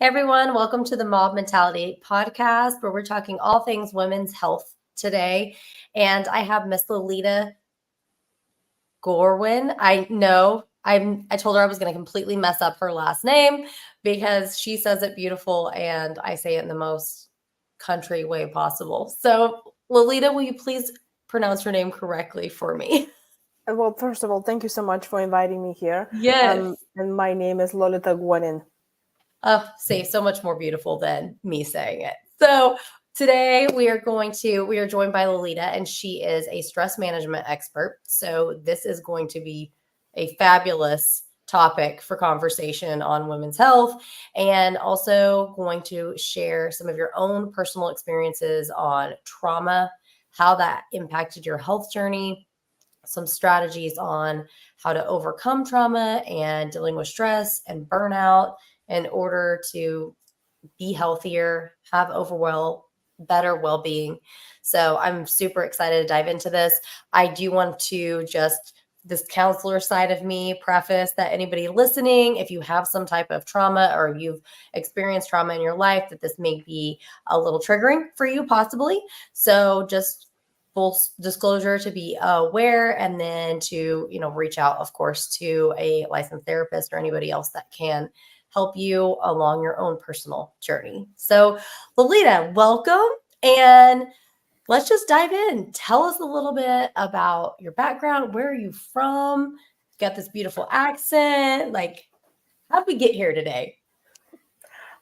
Hey everyone, welcome to the MOBB Mentality Podcast, where we're talking all things women's health today. And I have Miss Lolita Guarin. I told her I was going to completely mess up her last name because she says it beautiful and I say it in the most country way possible. So, Lolita, will you please pronounce your name correctly for me? Well, first of all, thank you so much for inviting me here. Yes. And my name is Lolita Guarin. Oh, say so much more beautiful than me saying it. So today we are joined by Lolita, and she is a stress management expert. So this is going to be a fabulous topic for conversation on women's health, and also going to share some of your own personal experiences on trauma, how that impacted your health journey, some strategies on how to overcome trauma and dealing with stress and burnout in order to be healthier, have better well-being. So I'm super excited to dive into this. I do want to just this counselor side of me preface that anybody listening, if you have some type of trauma or you've experienced trauma in your life, that this may be a little triggering for you possibly. So just full disclosure to be aware, and then to reach out, of course, to a licensed therapist or anybody else that can help you along your own personal journey. So Lolita, welcome, and let's just dive in. Tell us a little bit about your background. Where are you from? You got this beautiful accent. Like, how did we get here today?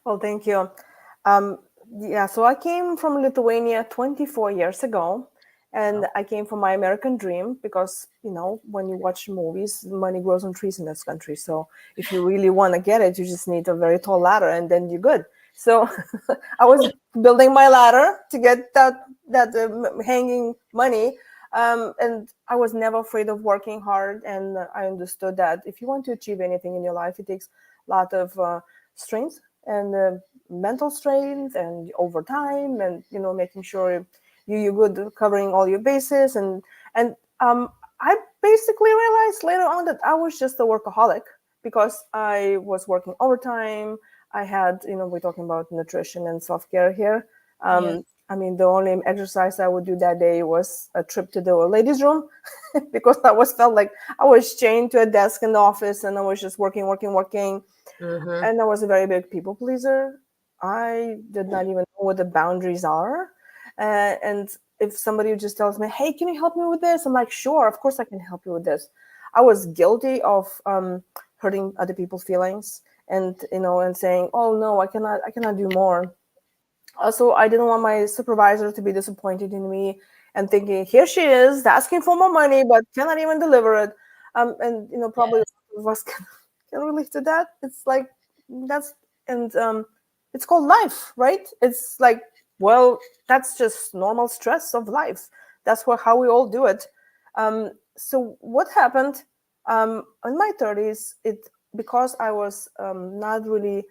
Well, thank you. So I came from Lithuania 24 years ago, and I came from my American dream because, when you watch movies, money grows on trees in this country. So if you really want to get it, you just need a very tall ladder and then you're good. So I was building my ladder to get that hanging money. And I was never afraid of working hard. And I understood that if you want to achieve anything in your life, it takes a lot of strength and mental strength and overtime and, making sure you're good covering all your bases. And I basically realized later on that I was just a workaholic because I was working overtime. I had, we're talking about nutrition and self-care here. Yes. I mean, the only exercise I would do that day was a trip to the ladies' room because felt like I was chained to a desk in the office and I was just working. Mm-hmm. And I was a very big people pleaser. I did not even know what the boundaries are. And if somebody just tells me, hey, can you help me with this? I'm like, sure, of course I can help you with this. I was guilty of hurting other people's feelings and saying, oh no, I cannot do more. Also, I didn't want my supervisor to be disappointed in me and thinking, here she is asking for more money, but cannot even deliver it. And probably Yes. a lot of us can relate to that. It's like it's called life, right? It's like, well, that's just normal stress of life. That's how we all do it. So what happened in my 30s? Because I was not really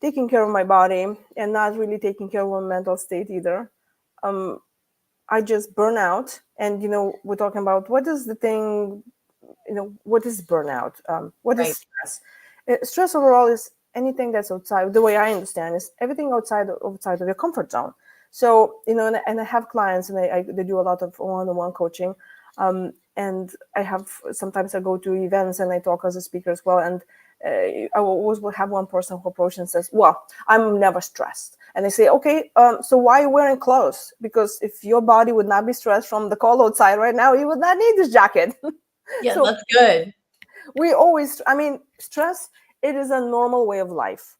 taking care of my body and not really taking care of my mental state either. I just burn out. And, we're talking about what is the thing, what is burnout? What Right. is stress? Stress overall is anything that's outside, the way I understand is everything outside of your comfort zone. So, and I have clients and they do a lot of one-on-one coaching. And sometimes I go to events and I talk as a speaker as well. And I always will have one person who approaches and says, well, I'm never stressed. And I say, okay, so why are you wearing clothes? Because if your body would not be stressed from the cold outside right now, you would not need this jacket. Yeah, So that's good. stress, it is a normal way of life.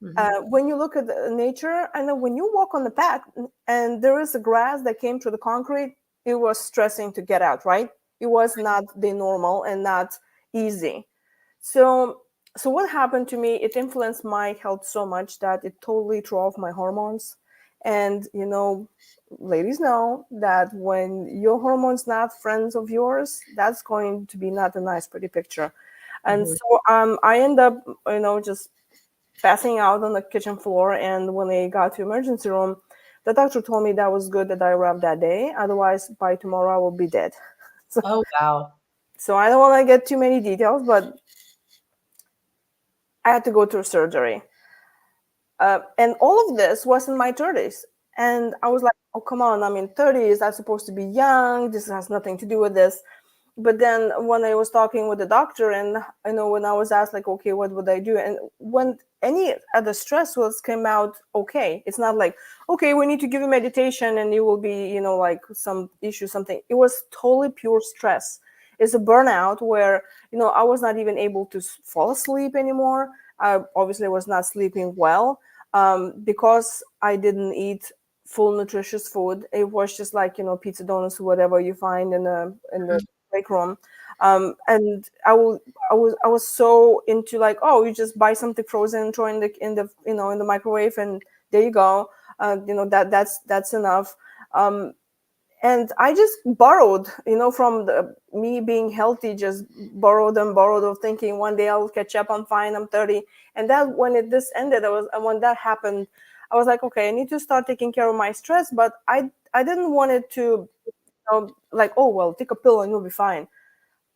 Mm-hmm. When you look at nature, I know when you walk on the path and there is a grass that came through the concrete, it was stressing to get out, right? It was not the normal and not easy. So what happened to me, it influenced my health so much that it totally threw off my hormones. And, ladies know that when your hormones not friends of yours, that's going to be not a nice, pretty picture. And Mm-hmm. so I end up, just passing out on the kitchen floor. And when I got to emergency room, the doctor told me that was good that I arrived that day. Otherwise, by tomorrow, I will be dead. Oh, wow. So I don't want to get too many details, but I had to go through surgery. And all of this was in my 30s. And I was like, oh, come on, I'm in 30s. I'm supposed to be young. This has nothing to do with this. But then when I was talking with the doctor, and when I was asked, like, okay, what would I do? And when any other stress was came out, okay, it's not like, okay, we need to give you meditation and you will be, like some issue, something. It was totally pure stress. It's a burnout where, I was not even able to fall asleep anymore. I obviously was not sleeping well, because I didn't eat full nutritious food. It was just like, pizza, donuts, whatever you find in the break room. And I was so into like, oh, you just buy something frozen, throw in the microwave, and there you go. That's enough. And I just borrowed, from me being healthy, just borrowed and borrowed of thinking one day I'll catch up, I'm fine, I'm 30. And that this ended, when that happened, I was like, okay, I need to start taking care of my stress. But I didn't want it to, like, oh, well, take a pill and you'll be fine.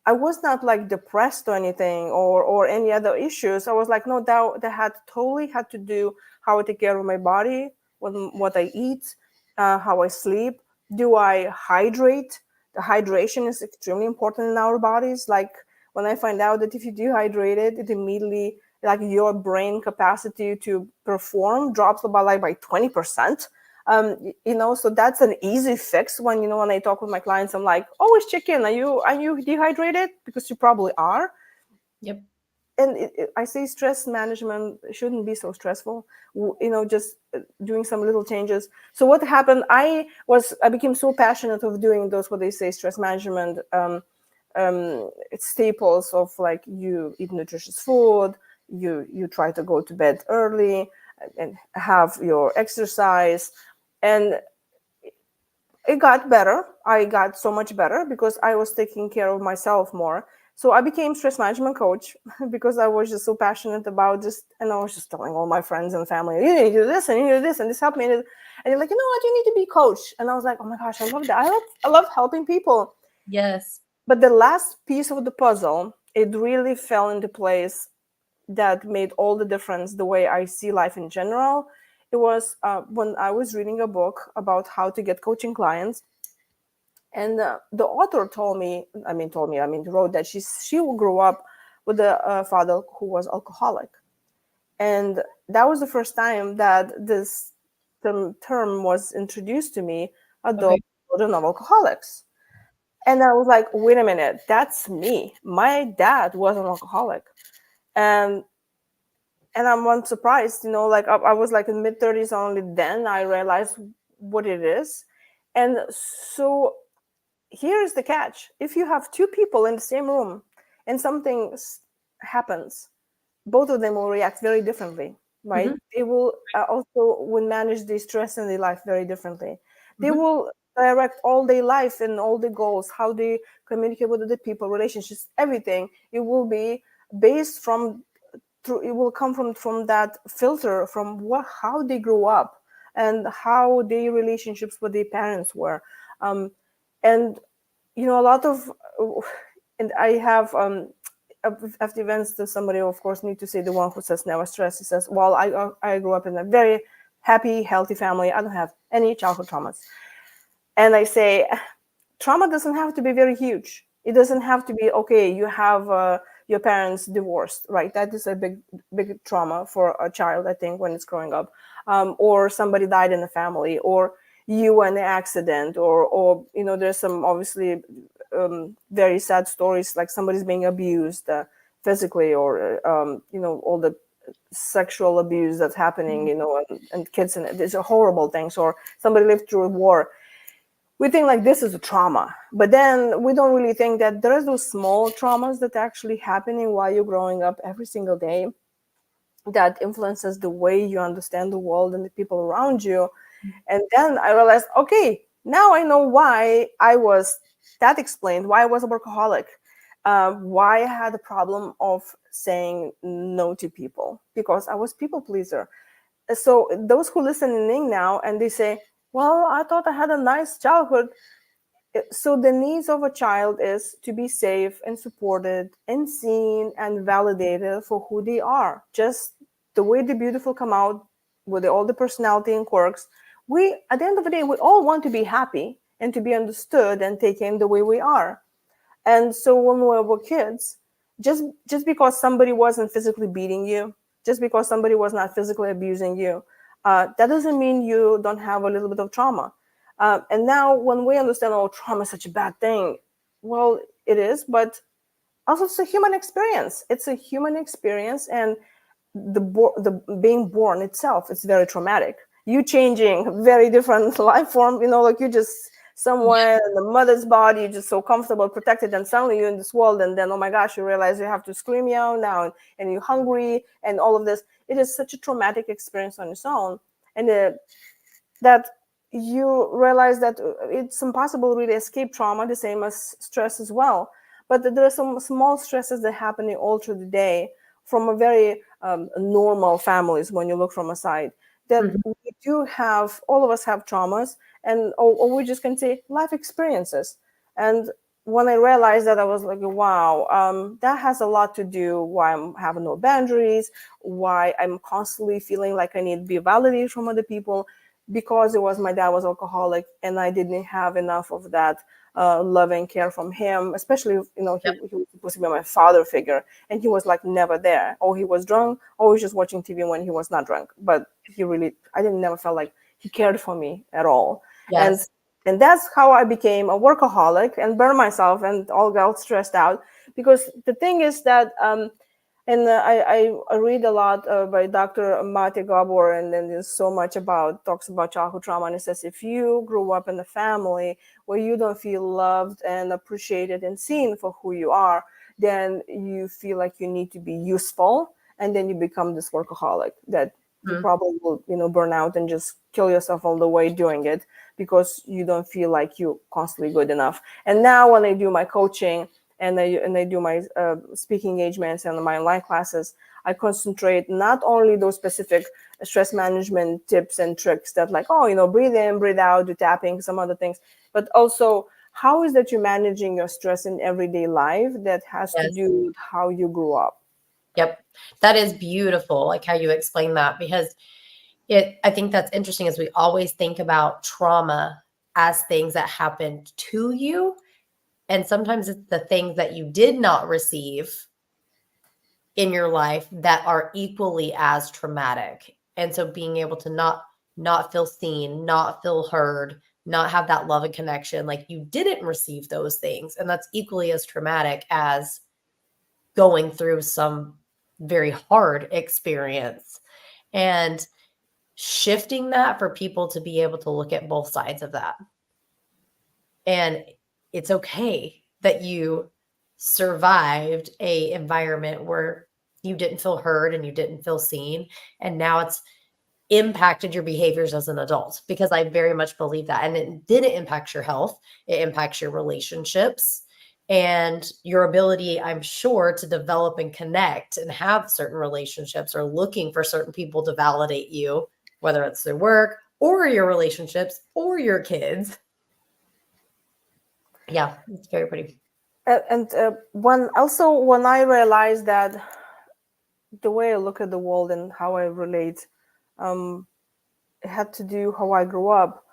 I was not like depressed or anything, or any other issues. I was like, no, that had totally had to do how I take care of my body, what I eat, how I sleep. Do I hydrate? The hydration is extremely important in our bodies. Like when I find out that if you dehydrate it immediately, like your brain capacity to perform drops by 20%. So that's an easy fix. When I talk with my clients, I'm like, always check in. Are you dehydrated? Because you probably are. Yep. And I say stress management shouldn't be so stressful. Just doing some little changes. So what happened? I became so passionate of doing those, what they say, stress management staples of, like, you eat nutritious food, you try to go to bed early and have your exercise. And it got better. I got so much better because I was taking care of myself more. So I became stress management coach because I was just so passionate about this. And I was just telling all my friends and family, you need to do this and you need to do this, and this helped me. And they're like, you know what, you need to be coach. And I was like, oh my gosh, I love that. I love helping people. Yes. But the last piece of the puzzle, it really fell into place, that made all the difference the way I see life in general. It was when I was reading a book about how to get coaching clients. And the author wrote that she grew up with a father who was alcoholic. And that was the first time that this term was introduced to me, adult children of alcoholics. And I was like, wait a minute, that's me. My dad was an alcoholic. And I'm not surprised, like I was like in mid-30s, only then I realized what it is. And so here's the catch. If you have two people in the same room and something happens, both of them will react very differently, right? They will will manage the stress in their life very differently. They will direct all their life and all the goals, how they communicate with other people, relationships, everything. It will be based it will come from that filter, from how they grew up and how their relationships with their parents were. And a lot of and I have after events, somebody, of course, need to say, the one who says never stress. He says, well, I grew up in a very happy, healthy family. I don't have any childhood traumas. And I say, trauma doesn't have to be very huge. It doesn't have to be, okay, you have your parents divorced, right? That is a big trauma for a child, I think, when it's growing up. Or somebody died in the family, or you were in an accident, or there's some obviously very sad stories, like somebody's being abused physically, or all the sexual abuse that's happening, and kids, and these are horrible things, or somebody lived through a war. We think like this is a trauma, but then we don't really think that there's those small traumas that are actually happening while you're growing up every single day, that influences the way you understand the world and the people around you. And then I realized, okay, now I know why that explained why I was a workaholic, why I had a problem of saying no to people, because I was people pleaser. So those who listening now and they say, well, I thought I had a nice childhood. So the needs of a child is to be safe and supported and seen and validated for who they are. Just the way the beautiful come out, with all the personality and quirks, we, at the end of the day, we all want to be happy and to be understood and taken the way we are. And so when we were kids, just because somebody wasn't physically beating you, just because somebody was not physically abusing you, that doesn't mean you don't have a little bit of trauma. And now when we understand, oh, trauma is such a bad thing, well, it is, but also it's a human experience. It's a human experience, and the being born itself, it's very traumatic. You changing very different life form, like you just somewhere in the mother's body, you're just so comfortable, protected, and suddenly you're in this world, and then, oh my gosh, you realize you have to scream meow now, and you're hungry, and all of this. It is such a traumatic experience on its own, and that you realize that it's impossible to really escape trauma, the same as stress as well. But there are some small stresses that happen all through the day from a very normal families when you look from a side, that we do have, all of us have traumas, and or we just can say life experiences. And when I realized that, I was like, wow, that has a lot to do why I'm having no boundaries, why I'm constantly feeling like I need to be validated from other people, because it was my dad was alcoholic, and I didn't have enough of that love and care from him, especially, he was supposed to be my father figure, and he was like never there. Or he was drunk, or he was just watching TV when he was not drunk. But I didn't never felt like he cared for me at all. Yes. And that's how I became a workaholic and burned myself and all got stressed out. Because the thing is that, and I read a lot by Dr. Mate Gabor, and then there's so much talks about childhood trauma, and it says if you grew up in a family where you don't feel loved and appreciated and seen for who you are, then you feel like you need to be useful, and then you become this workaholic that you probably will, burn out and just kill yourself all the way doing it, because you don't feel like you're constantly good enough. And now when I do my coaching, and I do my speaking engagements and my online classes, I concentrate not only those specific stress management tips and tricks that like, breathe in, breathe out, do tapping, some other things, but also how is that you're managing your stress in everyday life that has to do with how you grew up. Yep. That is beautiful, like how you explain that, because I think that's interesting, as we always think about trauma as things that happened to you. And sometimes it's the things that you did not receive in your life that are equally as traumatic. And so being able to not feel seen, not feel heard, not have that love and connection, like you didn't receive those things. And that's equally as traumatic as going through some very hard experience. And shifting that for people to be able to look at both sides of that. And it's okay that you survived a environment where you didn't feel heard and you didn't feel seen. And now it's impacted your behaviors as an adult, because I very much believe that. And it didn't impact your health. It impacts your relationships and your ability, I'm sure, to develop and connect and have certain relationships, or looking for certain people to validate you, whether it's their work or your relationships or your kids. Yeah, it's very pretty. And when I realized that the way I look at the world and how I relate, it had to do how I grew up.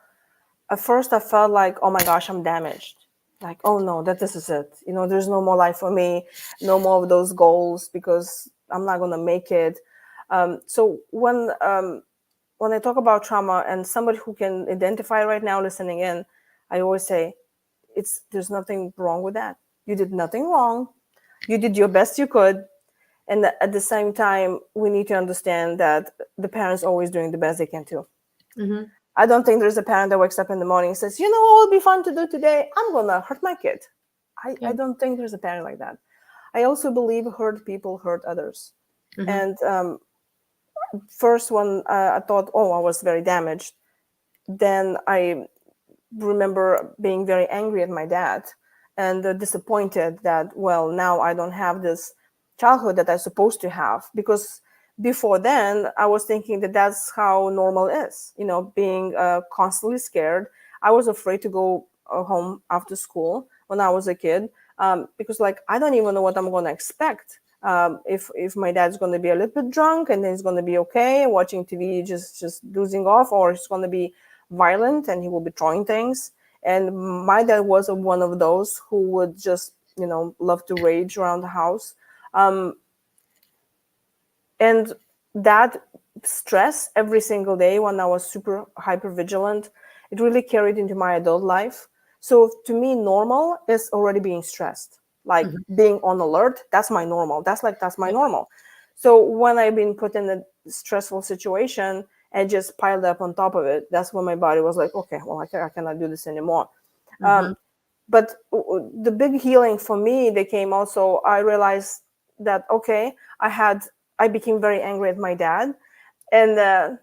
At first, I felt like, oh my gosh, I'm damaged. Like, oh no, this is it. There's no more life for me, no more of those goals, because I'm not gonna make it. So when I talk about trauma, and somebody who can identify right now listening in, I always say, there's nothing wrong with that. You did nothing wrong. You did your best you could. And at the same time, we need to understand that the parents always doing the best they can too. Mm-hmm. I don't think there's a parent that wakes up in the morning and says, what would be fun to do today? I'm going to hurt my kid. I don't think there's a parent like that. I also believe hurt people hurt others. Mm-hmm. And first when I thought, I was very damaged, then I remember being very angry at my dad and disappointed that, now I don't have this childhood that I'm supposed to have, because before then I was thinking that that's how normal is, being constantly scared. I was afraid to go home after school when I was a kid, because I don't even know what I'm going to expect. If my dad's going to be a little bit drunk and then he's going to be okay watching TV, just dozing off, or he's going to be violent and he will be throwing things. And my dad was one of those who would just, love to rage around the house. And that stress every single day when I was super hyper vigilant, it really carried into my adult life. So to me, normal is already being stressed, like being on alert. That's my normal. That's my normal. So when I've been put in a stressful situation and just piled up on top of it, that's when my body was like, okay, well, I cannot do this anymore. But the big healing for me, they came also, I realized that, okay, I became very angry at my dad. And,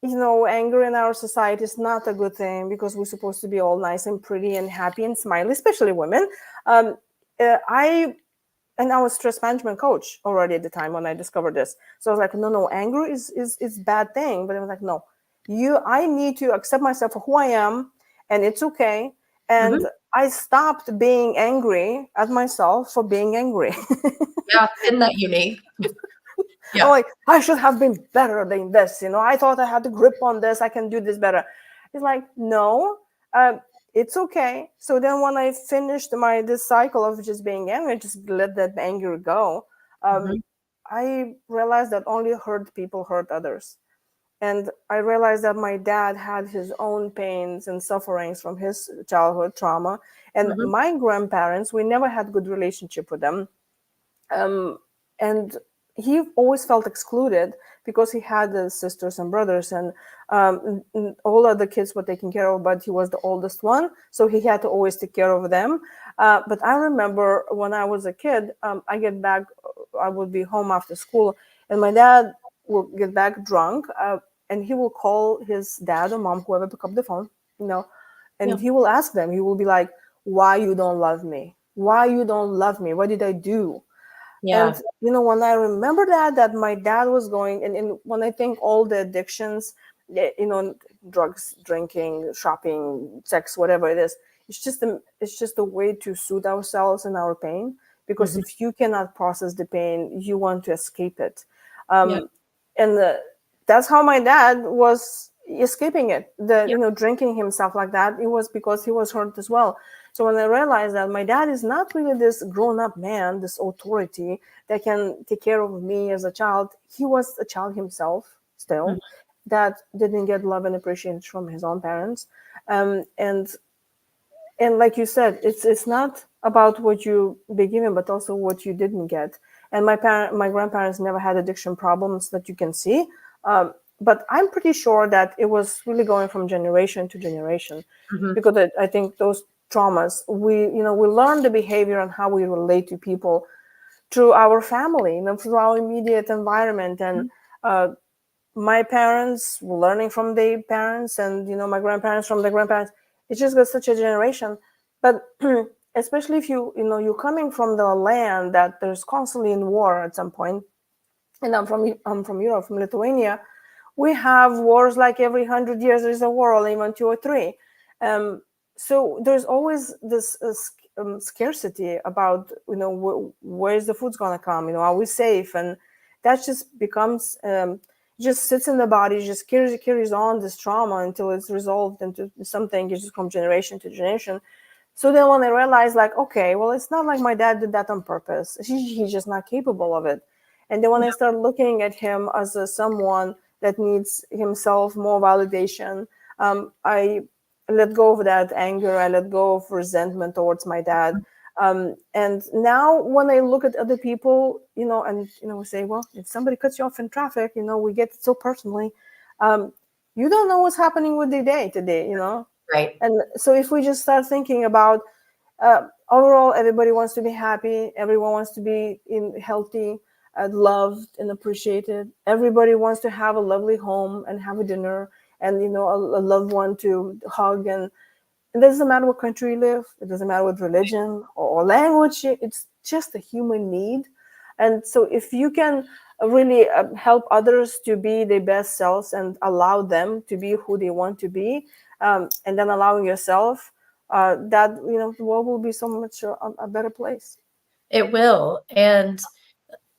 anger in our society is not a good thing because we're supposed to be all nice and pretty and happy and smiley, especially women. I was stress management coach already at the time when I discovered this. So I was like, no, anger is bad thing. But I was like, no, I need to accept myself for who I am, and it's okay. And I stopped being angry at myself for being angry. Yeah, isn't that unique? Yeah. I'm like, I should have been better than this. I thought I had the grip on this. I can do this better. It's like, no, it's okay. So then when I finished this cycle of just being angry, just let that anger go, I realized that only hurt people hurt others. And I realized that my dad had his own pains and sufferings from his childhood trauma. And my grandparents, we never had good relationship with them. And he always felt excluded because he had sisters and brothers, and all other kids were taken care of, but he was the oldest one. So he had to always take care of them. But I remember when I was a kid, I would be home after school, and my dad will get back drunk, and he will call his dad or mom, whoever pick up the phone, and he will ask them, he will be like, why you don't love me? Why you don't love me? What did I do? Yeah. And, when I remember that my dad was going, and when I think all the addictions, drugs, drinking, shopping, sex, whatever it is, it's just a way to soothe ourselves and our pain. Because if you cannot process the pain, you want to escape it. And that's how my dad was escaping it. Drinking himself like that, it was because he was hurt as well. So when I realized that my dad is not really this grown-up man, this authority that can take care of me as a child, he was a child himself still that didn't get love and appreciation from his own parents. And like you said, it's not about what you be given, but also what you didn't get. And my grandparents never had addiction problems that you can see. But I'm pretty sure that it was really going from generation to generation, because I think those traumas, we learn the behavior and how we relate to people through our family, through our immediate environment. And my parents were learning from their parents, and my grandparents from their grandparents. It just got such a generation. But especially if you're coming from the land that there's constantly in war at some point. And I'm from Europe, from Lithuania. We have wars like every 100 years there's a war, or even 2 or 3. So there's always this scarcity about where's the food's gonna come, are we safe? And that just becomes just sits in the body, just carries on this trauma until it's resolved into something just from generation to generation. So then when I realized, like, okay, well, it's not like my dad did that on purpose. He's just not capable of it. And then when I start looking at him as someone that needs himself more validation, I let go of that anger. I let go of resentment towards my dad. And now when I look at other people, and we say, well, if somebody cuts you off in traffic, we get it so personally. You don't know what's happening with their day today, Right. And so if we just start thinking about overall, everybody wants to be happy. Everyone wants to be healthy, loved and appreciated. Everybody wants to have a lovely home and have a dinner and, a loved one to hug. And it doesn't matter what country you live. It doesn't matter what religion or language. It's just a human need. And so if you can really help others to be their best selves and allow them to be who they want to be, and then allowing yourself, that, the world will be so much a better place. It will. And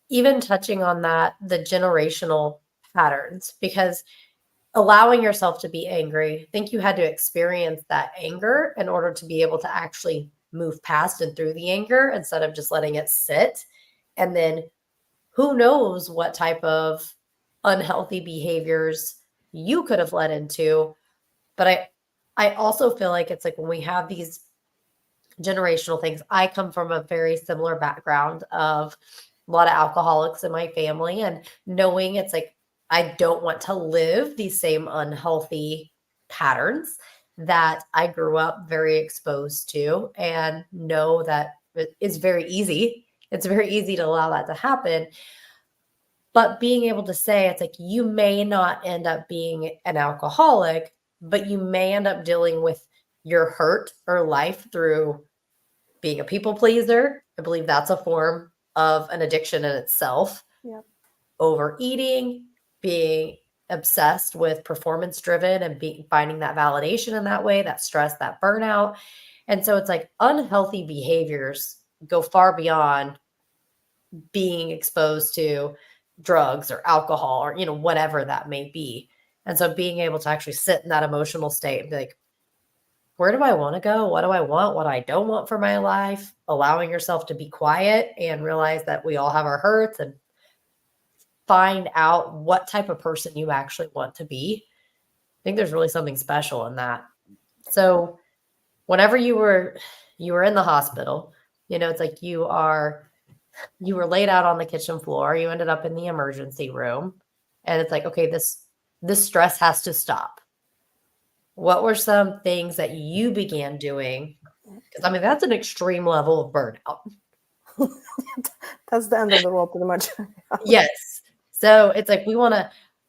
even touching on that, the generational patterns, because allowing yourself to be angry, I think you had to experience that anger in order to be able to actually move past and through the anger instead of just letting it sit. And then who knows what type of unhealthy behaviors you could have led into. But I also feel like it's like when we have these generational things, I come from a very similar background of a lot of alcoholics in my family, and knowing it's like I don't want to live these same unhealthy patterns that I grew up very exposed to, and know that it's very easy. It's very easy to allow that to happen. But being able to say, it's like you may not end up being an alcoholic, but you may end up dealing with your hurt or life through being a people pleaser. I believe that's a form of an addiction in itself. Yeah. Overeating, being obsessed with performance driven and finding that validation in that way, that stress, that burnout. And so it's like unhealthy behaviors go far beyond being exposed to drugs or alcohol or, whatever that may be. And so being able to actually sit in that emotional state and be like, where do I want to go? What do I want? What I don't want for my life? Allowing yourself to be quiet and realize that we all have our hurts, and find out what type of person you actually want to be. I think there's really something special in that. So whenever you were in the hospital, it's like you were laid out on the kitchen floor, you ended up in the emergency room, and it's like, okay, this stress has to stop. What were some things that you began doing? Because I mean, that's an extreme level of burnout. That's the end of the world, pretty much. Yes. So it's like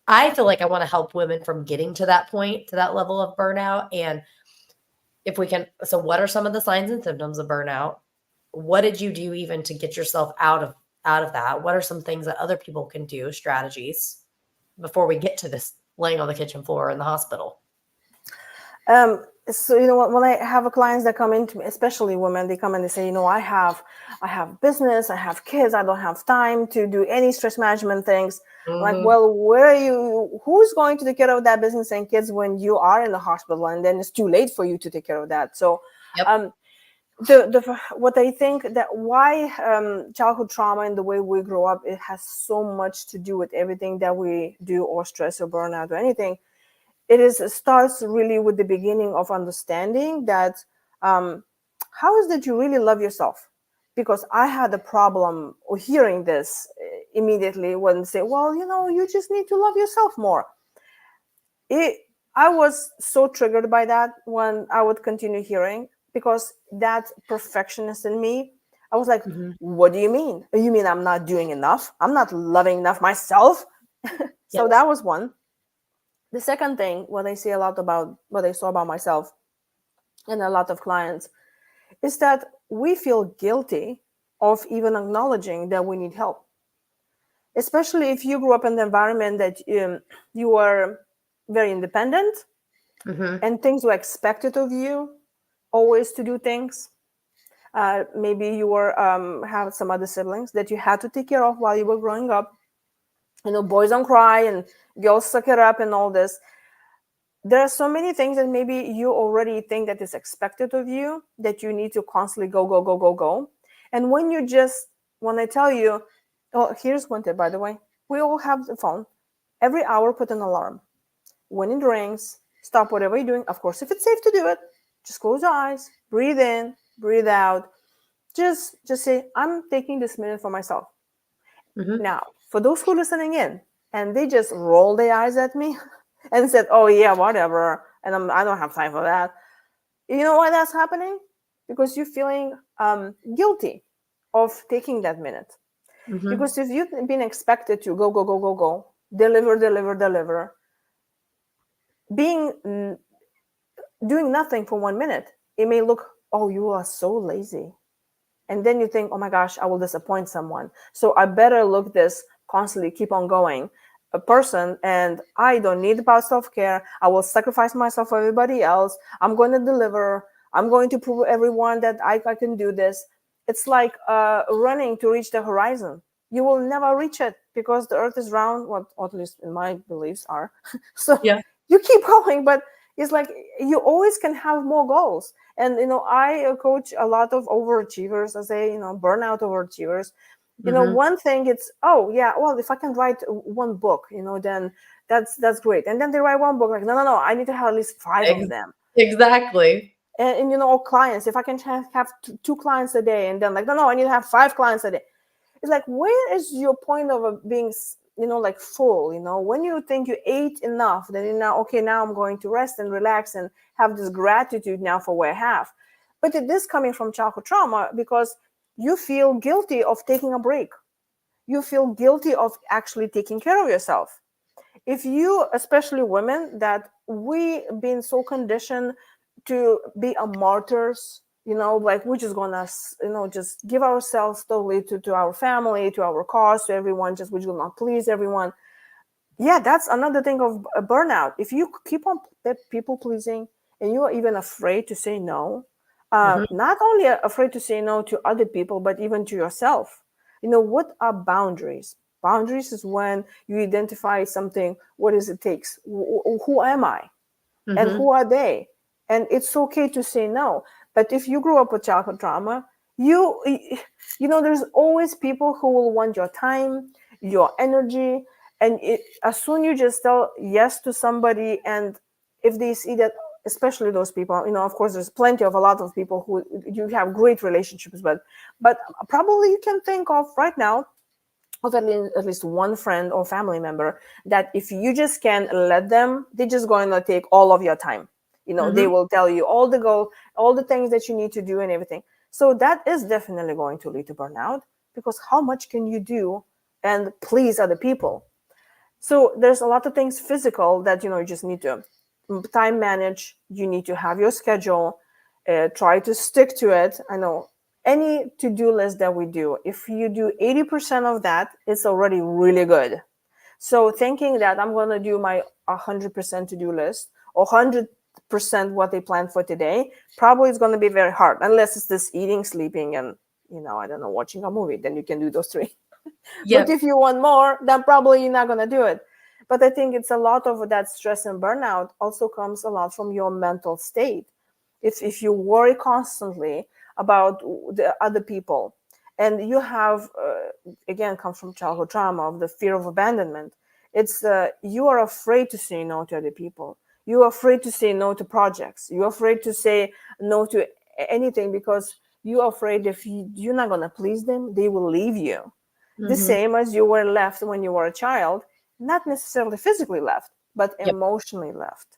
I feel like I want to help women from getting to that point, to that level of burnout. And if we can, so what are some of the signs and symptoms of burnout? What did you do even to get yourself out of that? What are some things that other people can do, strategies, before we get to this laying on the kitchen floor in the hospital? So when I have clients that come into me, especially women, they come and they say, I have business, I have kids, I don't have time to do any stress management things. Mm-hmm. Like, well, who's going to take care of that business and kids when you are in the hospital, and then it's too late for you to take care of that? So Yep. What I think that why childhood trauma and the way we grow up, it has so much to do with everything that we do, or stress or burnout or anything. It starts really with the beginning of understanding that how is that you really love yourself? Because I had a problem hearing this immediately when they say, well, you just need to love yourself more. I was so triggered by that when I would continue hearing, because that perfectionist in me, I was like, Mm-hmm. what do you mean? You mean I'm not doing enough? I'm not loving enough myself? So Yes. that was one. The second thing, what I say a lot about, what I saw about myself and a lot of clients, is that we feel guilty of even acknowledging that we need help. Especially if you grew up in the environment that you are very independent, Mm-hmm. and things were expected of you, always to do things. Maybe you were have some other siblings that you had to take care of while you were growing up. Boys don't cry and girls suck it up and all this. There are so many things that maybe you already think that is expected of you, that you need to constantly go. And when I tell you, here's one tip, by the way, we all have the phone. Every hour, put an alarm. When it rings, stop whatever you're doing. Of course, if it's safe to do it, just close your eyes, breathe in, breathe out. Just say, I'm taking this minute for myself. Mm-hmm. Now, for those who are listening in and they just roll their eyes at me and said, oh yeah, whatever, and I don't have time for that. You know why that's happening? Because you're feeling guilty of taking that minute. Mm-hmm. Because if you've been expected to go, deliver, doing nothing for 1 minute, it may look, oh, you are so lazy. And then you think, oh my gosh, I will disappoint someone. So I better look this constantly, keep on going a person, and I don't need about self-care. I will sacrifice myself for everybody else. I'm going to deliver. I'm going to prove everyone that I can do this. It's like running to reach the horizon. you will never reach it because the earth is round, what at least in my beliefs are. So Yeah. you keep going, but it's like you always can have more goals. And I coach a lot of overachievers. I say, burnout overachievers. Mm-hmm. One thing, it's, oh yeah, well, if I can write one book, then that's great. And then they write one book, like, no, I need to have at least 5 of them. Exactly. And all clients, if I can have two clients a day, and then like, no, I need to have 5 clients a day. It's like, where is your point of being like full? When you think you ate enough, then now, okay, now I'm going to rest and relax and have this gratitude now for what I have. But it is coming from childhood trauma, because you feel guilty of taking a break. You feel guilty of actually taking care of yourself. If you, especially women, that we been so conditioned to be a martyrs, like we're just gonna just give ourselves totally to our family, to our cause, to everyone, just we will not please everyone. Yeah, that's another thing of a burnout. If you keep on people pleasing, and you are even afraid to say no, Mm-hmm. not only afraid to say no to other people, but even to yourself. What are boundaries? Boundaries is when you identify something. What is it takes? Who am I? And Mm-hmm. who are they? And it's okay to say no. But if you grew up with childhood trauma, there's always people who will want your time, your energy. And as soon you just tell yes to somebody, and if they see that, especially those people, of course, there's a lot of people who you have great relationships with, but probably you can think of right now of at least one friend or family member that if you just can let them, they're just going to take all of your time. They Mm-hmm. will tell you all the things that you need to do and everything. So that is definitely going to lead to burnout, because how much can you do and please other people? So there's a lot of things physical that you just need to time manage. You need to have your schedule, try to stick to it. I know any to-do list that we do, if you do 80% of that, it's already really good. So thinking that I'm going to do my 100% to-do list, or 100% what they planned for today, probably it's going to be very hard, unless it's this eating, sleeping, and I don't know, watching a movie. Then you can do those 3. But Yep. if you want more, then probably you're not going to do it. But I think it's a lot of that stress and burnout also comes a lot from your mental state. If you worry constantly about the other people, and you have, again, comes from childhood trauma of the fear of abandonment. It's you are afraid to say no to other people. You're afraid to say no to projects. You're afraid to say no to anything, because you're afraid if you're not going to please them, they will leave you, the Mm-hmm. same as you were left when you were a child, not necessarily physically left, but Yep. emotionally left.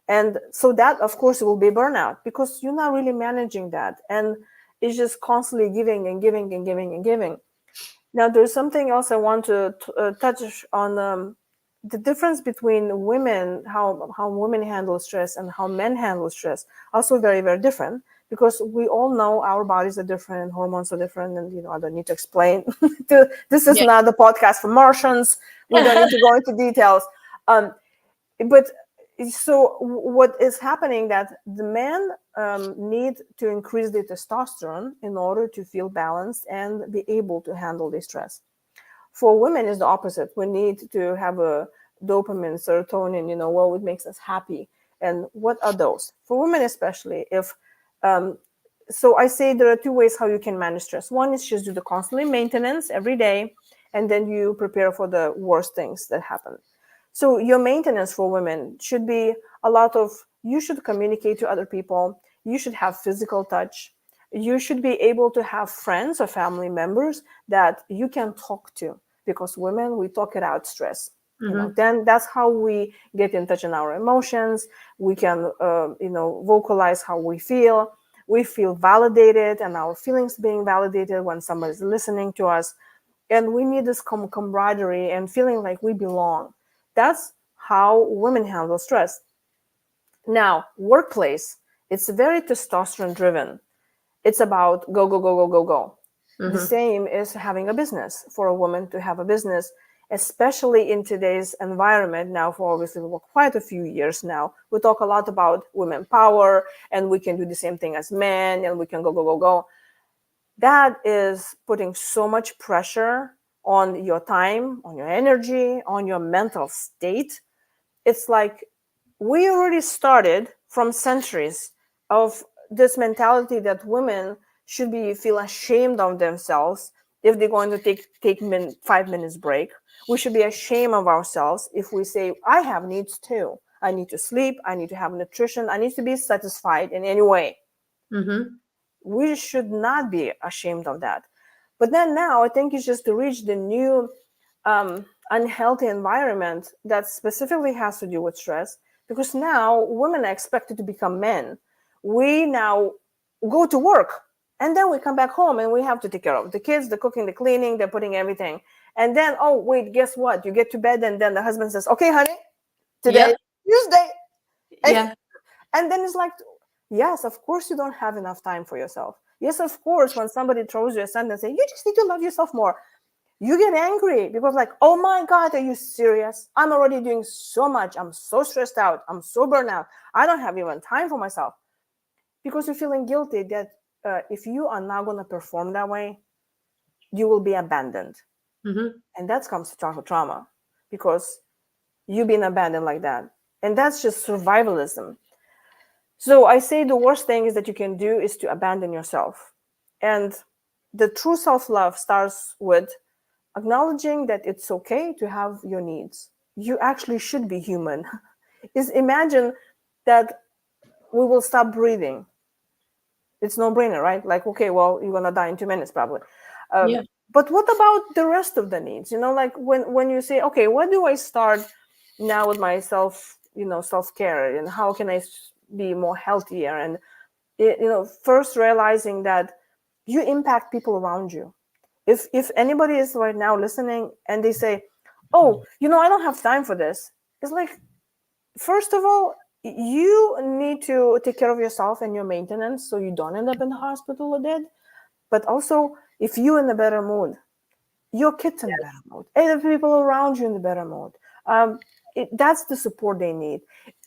And so that, of course, will be burnout, because you're not really managing that. And it's just constantly giving and giving and giving and giving. Now, there's something else I want to touch on. The difference between women, how women handle stress and how men handle stress, also very, very different, because we all know our bodies are different, hormones are different, and I don't need to explain. This is Yeah. not the podcast for Martians. We don't need to go into details. But so what is happening, that the men need to increase their testosterone in order to feel balanced and be able to handle the stress. For women is the opposite. We need to have a dopamine, serotonin, what makes us happy. And what are those? For women especially, if so I say there are 2 ways how you can manage stress. One is just do the constantly maintenance every day, and then you prepare for the worst things that happen. So your maintenance for women should be a lot of, you should communicate to other people, you should have physical touch, you should be able to have friends or family members that you can talk to, because women, we talk it out stress. Mm-hmm. Then that's how we get in touch in our emotions. We can vocalize how we feel. We feel validated, and our feelings being validated when somebody's listening to us. And we need this camaraderie and feeling like we belong. That's how women handle stress. Now, workplace, it's very testosterone driven. It's about go, go, go, go, go, go. The Mm-hmm. same is having a business. For a woman to have a business, especially in today's environment now, for obviously quite a few years now, we talk a lot about women power, and we can do the same thing as men, and we can go, go, go, go. That is putting so much pressure on your time, on your energy, on your mental state. It's like we already started from centuries of this mentality that women should feel ashamed of themselves if they're going to take 5 minutes break. We should be ashamed of ourselves if we say, I have needs too. I need to sleep. I need to have nutrition. I need to be satisfied in any way. Mm-hmm. We should not be ashamed of that. But then now I think it's just to reach the new unhealthy environment that specifically has to do with stress, because now women are expected to become men. We now go to work and then we come back home and we have to take care of the kids, the cooking, the cleaning, the putting everything. And then, oh, wait, guess what? You get to bed and then the husband says, okay, honey, today, Yep. Tuesday. Yeah. And then it's like, yes, of course you don't have enough time for yourself. Yes, of course, when somebody throws you a sentence and say, you just need to love yourself more, you get angry because like, oh my God, are you serious? I'm already doing so much. I'm so stressed out. I'm so burnt out. I don't have even time for myself. Because you're feeling guilty that if you are not going to perform that way, you will be abandoned. Mm-hmm. And that comes to childhood trauma because you've been abandoned like that. And that's just survivalism. So I say the worst thing is that you can do is to abandon yourself. And the true self-love starts with acknowledging that it's okay to have your needs. You actually should be human. Is imagine that we will stop breathing. It's no brainer, right? Like, okay, well, you're gonna die in 2 minutes probably. Yeah. But what about the rest of the needs? Like when you say, okay, where do I start now with myself? Self-care, and how can I be more healthier? And first realizing that you impact people around you. If anybody is right now listening and they say, oh, I don't have time for this, it's like, first of all, you need to take care of yourself and your maintenance so you don't end up in the hospital or dead. But also, if you're in a better mood, your kids in a better mood, and the people around you in a better mood, that's the support they need.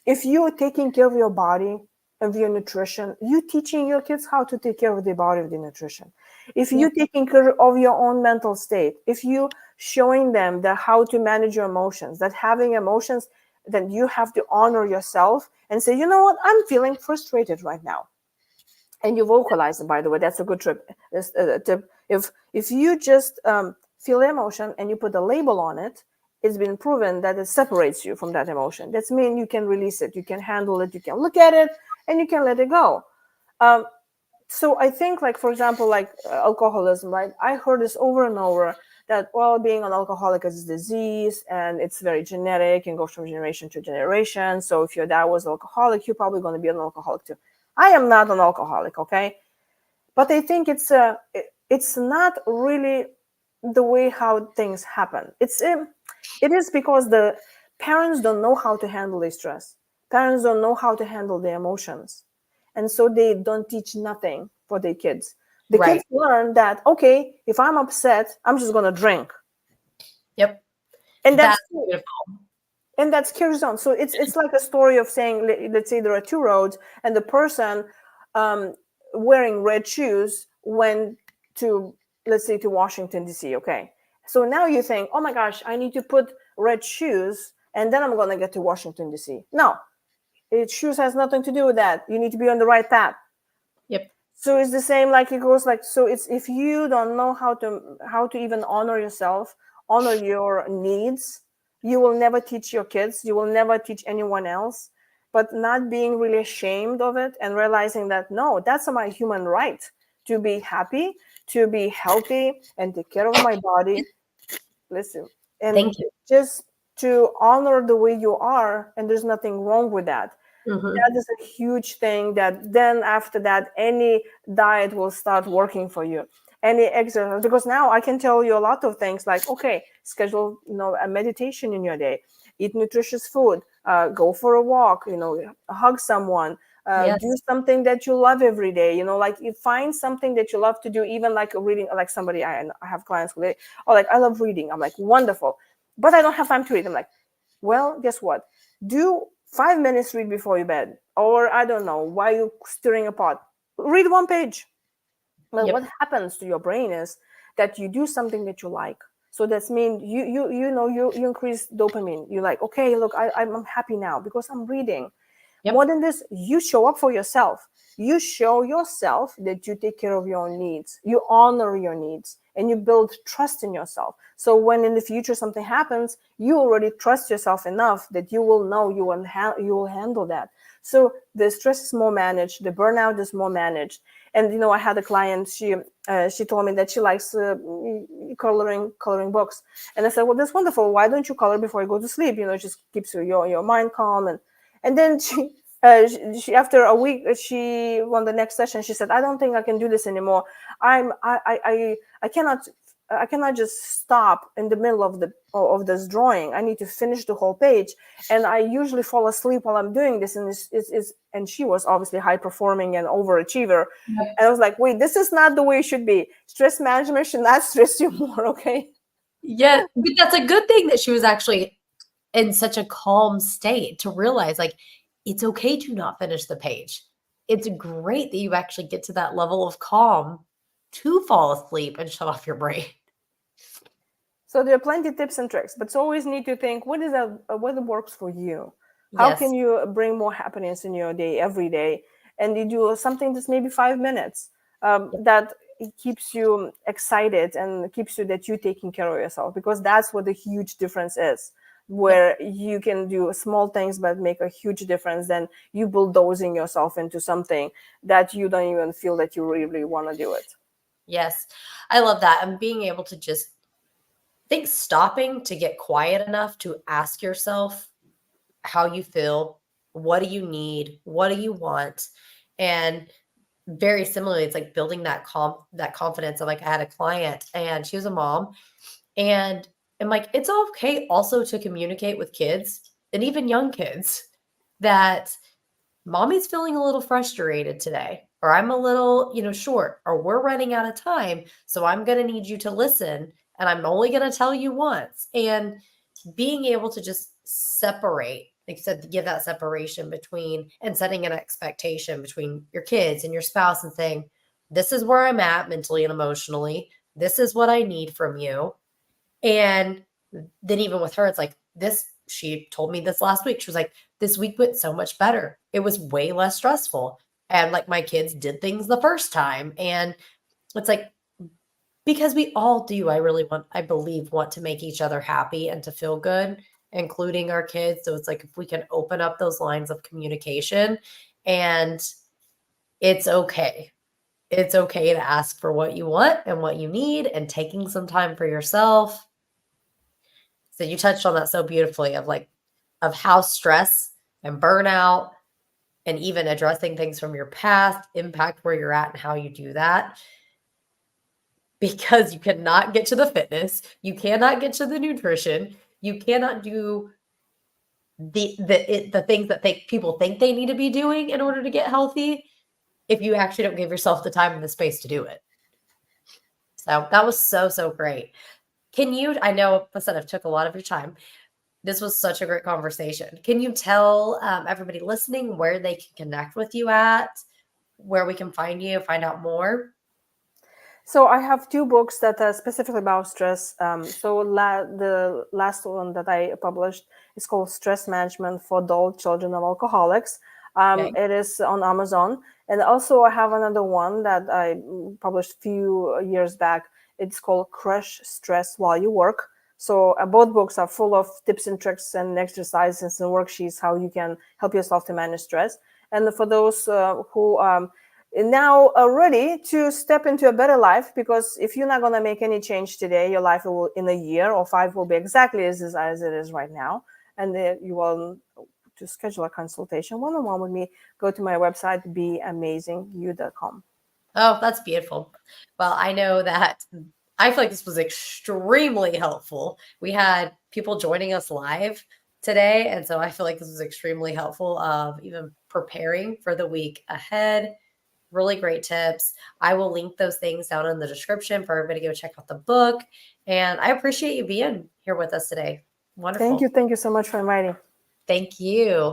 If you're taking care of your body, of your nutrition, you teaching your kids how to take care of their body, of their nutrition. If you're taking care of your own mental state, if you showing them that how to manage your emotions, that having emotions, then you have to honor yourself and say, you know what, I'm feeling frustrated right now. And you vocalize it, by the way, that's a good tip. If you just feel the emotion and you put a label on it, it's been proven that it separates you from that emotion. That's mean you can release it, you can handle it, you can look at it, and you can let it go. So I think, like, for example, like alcoholism, right? I heard this over and over that, well, being an alcoholic is a disease and it's very genetic and goes from generation to generation. So if your dad was an alcoholic, you're probably going to be an alcoholic too. I am not an alcoholic, okay? But I think it's not really the way how things happen. It is because the parents don't know how to handle their stress. Parents don't know how to handle their emotions. And so they don't teach nothing for their kids. The kids learn that, okay, if I'm upset, I'm just going to drink. Yep. And that's beautiful. And that carries on. So it's like a story of saying, let's say there are two roads, and the person wearing red shoes went to, let's say, to Washington, D.C., okay? So now you think, oh my gosh, I need to put red shoes, and then I'm going to get to Washington, D.C. No, shoes has nothing to do with that. You need to be on the right path. Yep. So it's the same, like it goes like, so it's, if you don't know how to even honor yourself, honor your needs, you will never teach your kids, you will never teach anyone else. But not being really ashamed of it and realizing that, no, that's my human right to be happy, to be healthy, and take care of my body. Listen, and Thank you. just to honor the way you are, and there's nothing wrong with that. Mm-hmm. That is a huge thing, that then after that, any diet will start working for you. Any exercise, because now I can tell you a lot of things like, okay, schedule, a meditation in your day, eat nutritious food, go for a walk, hug someone, do something that you love every day, like you find something that you love to do, even like reading, like somebody, I have clients who like, I love reading. I'm like, wonderful, but I don't have time to read. I'm like, well, guess what? Do 5 minutes read before you bed, or I don't know, while you're stirring a pot, read 1 page. But what happens to your brain is that you do something that you like. So that's mean you increase dopamine. You're like, okay, look, I'm happy now because I'm reading. Yep. More than this, you show up for yourself. You show yourself that you take care of your own needs. You honor your needs and you build trust in yourself. So when in the future something happens, you already trust yourself enough that you will know you will handle that. So the stress is more managed, the burnout is more managed. And I had a client. She told me that she likes coloring books, and I said, well, that's wonderful. Why don't you color before you go to sleep? It just keeps your mind calm. And then she after a week, she on the next session, she said, I don't think I can do this anymore. I cannot just stop in the middle of this drawing. I need to finish the whole page, and I usually fall asleep while I'm doing this. And she was obviously high performing and overachiever. Yep. And I was like, wait, this is not the way it should be. Stress management should not stress you more, okay? Yeah, but that's a good thing that she was actually in such a calm state to realize, like, it's okay to not finish the page. It's great that you actually get to that level of calm to fall asleep and shut off your brain. So there are plenty of tips and tricks, but you always need to think, what works for you? How Yes. can you bring more happiness in your day every day? And you do something that's maybe 5 minutes that it keeps you excited and keeps you that you're taking care of yourself, because that's what the huge difference is, where you can do small things but make a huge difference. Then you bulldozing yourself into something that you don't even feel that you really want to do it. Yes. I love that. And being able to just think, stopping to get quiet enough to ask yourself how you feel, what do you need, what do you want? And very similarly, it's like building that confidence. Of, like, I had a client and she was a mom, and I'm like, it's okay also to communicate with kids and even young kids that mommy's feeling a little frustrated today, or I'm a little, short, or we're running out of time. So I'm going to need you to listen, and I'm only going to tell you once. And being able to just separate, like you said, to give that separation between, and setting an expectation between your kids and your spouse, and saying, this is where I'm at mentally and emotionally. This is what I need from you. And then even with her, it's like this, she told me this last week. She was like, this week went so much better. It was way less stressful. And like, my kids did things the first time. And it's like, because we all do, I believe, want to make each other happy and to feel good, including our kids. So it's like, if we can open up those lines of communication, and it's okay. It's okay to ask for what you want and what you need, and taking some time for yourself. So you touched on that so beautifully, of how stress and burnout and even addressing things from your past impact where you're at and how you do that. Because you cannot get to the fitness, you cannot get to the nutrition, you cannot do the things that people think they need to be doing in order to get healthy, if you actually don't give yourself the time and the space to do it. So that was so great. I know I've took a lot of your time. This was such a great conversation. Can you tell everybody listening where they can connect with you at, where we can find you, find out more? So I have 2 books that are specifically about stress. The last one that I published is called Stress Management for Adult Children of Alcoholics. Okay. It is on Amazon. And also I have another one that I published a few years back. It's called Crush Stress While You Work. So both books are full of tips and tricks and exercises and worksheets how you can help yourself to manage stress. And for those who now are ready to step into a better life, because if you're not going to make any change today, your life will, in a year or 5, will be exactly as it is right now. And you will, to schedule a consultation one-on-one with me, go to my website, beamazingyou.com. Oh, that's beautiful. Well, I know that I feel like this was extremely helpful. We had people joining us live today, and so I feel like this was extremely helpful of even preparing for the week ahead. Really great tips. I will link those things down in the description for everybody to go check out the book. And I appreciate you being here with us today. Wonderful. Thank you so much for inviting. Thank you.